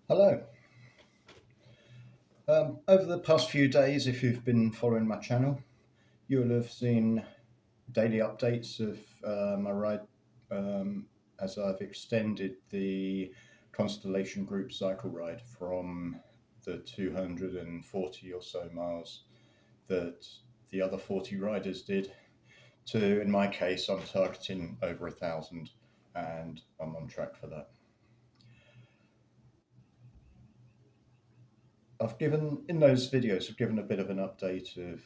Hello. Over the past few days, if you've been following my channel, you'll have seen daily updates of my ride as I've extended the Constellation Group cycle ride from the 240 or so miles that the other 40 riders did to, in my case, I'm targeting over 1,000 and I'm on track for that. In those videos, I've given a bit of an update of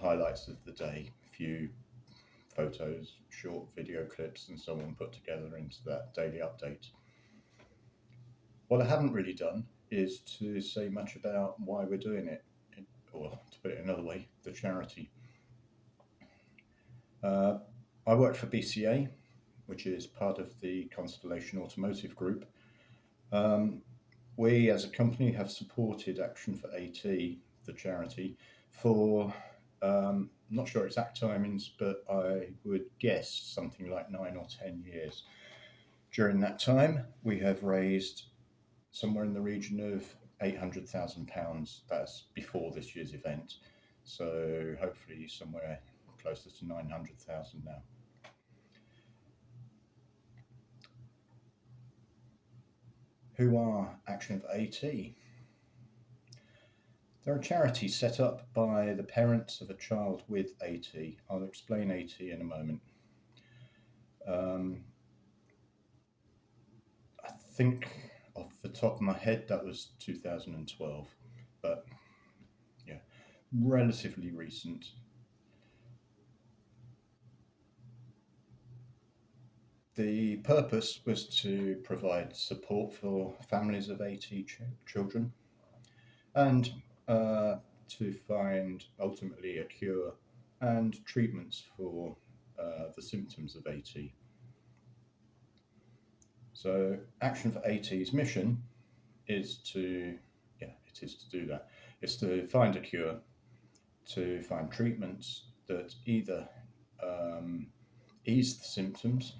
highlights of the day, a few photos, short video clips, and so on put together into that daily update. What I haven't really done is to say much about why we're doing it, or to put it another way, the charity. I work for BCA, which is part of the Constellation Automotive Group. We as a company have supported Action for AT, the charity, for not sure exact timings, but I would guess something like 9 or 10 years. During that time, we have raised somewhere in the region of £800,000. That's before this year's event. So hopefully somewhere closer to 900,000 now. Who are Action for AT? They're a charity set up by the parents of a child with AT. I'll explain AT in a moment. I think off the top of my head that was 2012, but yeah, relatively recent. The purpose was to provide support for families of AT children and to find ultimately a cure and treatments for the symptoms of AT. So Action for AT's mission is to do that. It's to find a cure, to find treatments that either ease the symptoms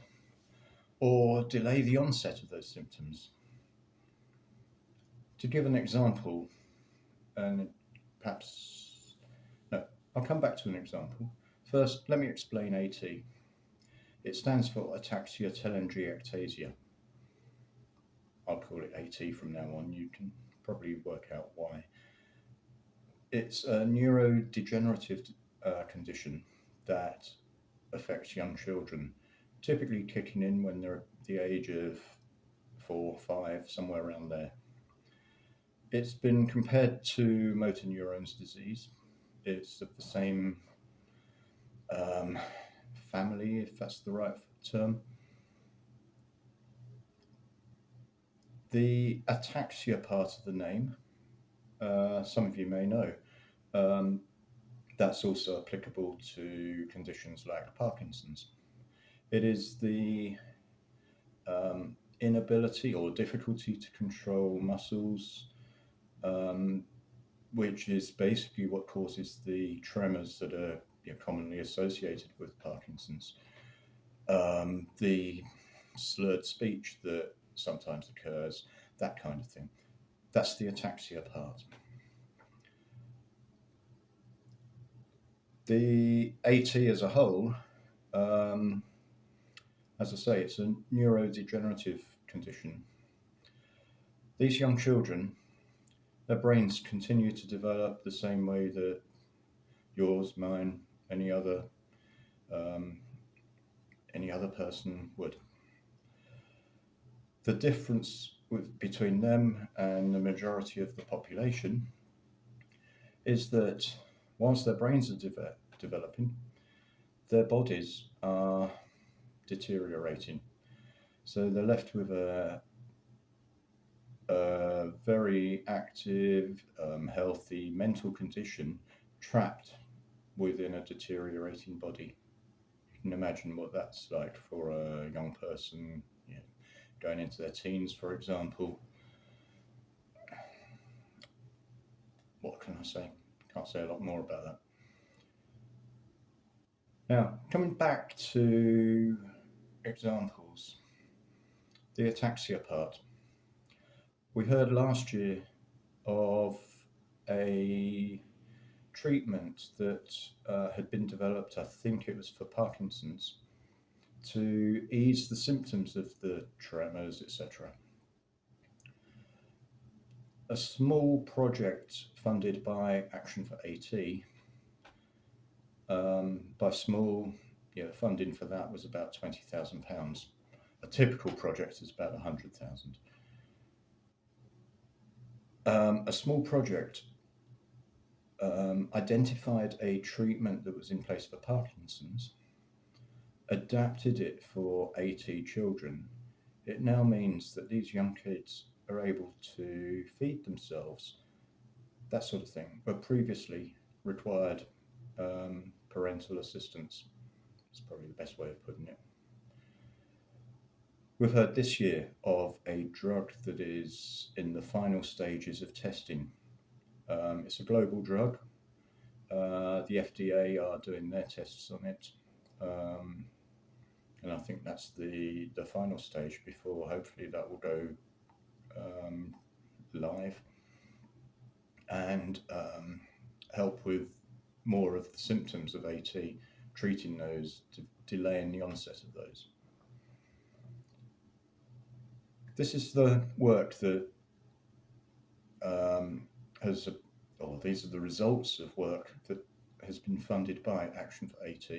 or delay the onset of those symptoms. To give an example, and perhaps, no, I'll come back to an example. First, let me explain AT. It stands for ataxia telangiectasia. I'll call it AT from now on. You can probably work out why. It's a neurodegenerative condition that affects young children, typically kicking in when they're at the age of 4, 5, somewhere around there. It's been compared to motor neurons disease. It's of the same family, if that's the right term. The ataxia part of the name, some of you may know, that's also applicable to conditions like Parkinson's. It is the inability or difficulty to control muscles, which is basically what causes the tremors that are commonly associated with Parkinson's. The slurred speech that sometimes occurs, that kind of thing. That's the ataxia part. The AT as a whole, as I say, it's a neurodegenerative condition. These young children, their brains continue to develop the same way that yours, mine, any other person would. The difference between them and the majority of the population is that whilst their brains are developing, their bodies are deteriorating. So they're left with a very active, healthy mental condition trapped within a deteriorating body. You can imagine what that's like for a young person going into their teens, for example. What can I say? Can't say a lot more about that. Now, coming back to examples, the ataxia part. We heard last year of a treatment that had been developed, I think it was for Parkinson's, to ease the symptoms of the tremors, etc. A small project funded by Action for AT, by small, funding for that was about £20,000. A typical project is about 100,000. A small project identified a treatment that was in place for Parkinson's, adapted it for AT children. It now means that these young kids are able to feed themselves, that sort of thing, but previously required parental assistance. That's probably the best way of putting it. We've heard this year of a drug that is in the final stages of testing. It's a global drug. The FDA are doing their tests on it. And I think that's the final stage before hopefully that will go live and help with more of the symptoms of AT, treating those, delaying the onset of those. This is the work that these are the results of work that has been funded by Action for AT.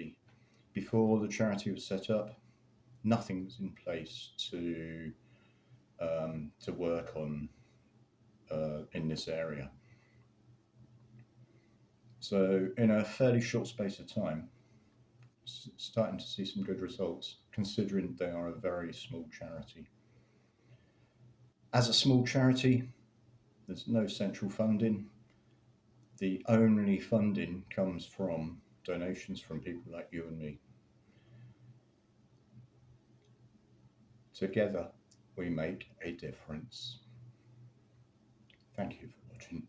Before the charity was set up, nothing was in place to work on in this area. So in a fairly short space of time, starting to see some good results, considering they are a very small charity. As a small charity, there's no central funding. The only funding comes from donations from people like you and me. Together, we make a difference. Thank you for watching.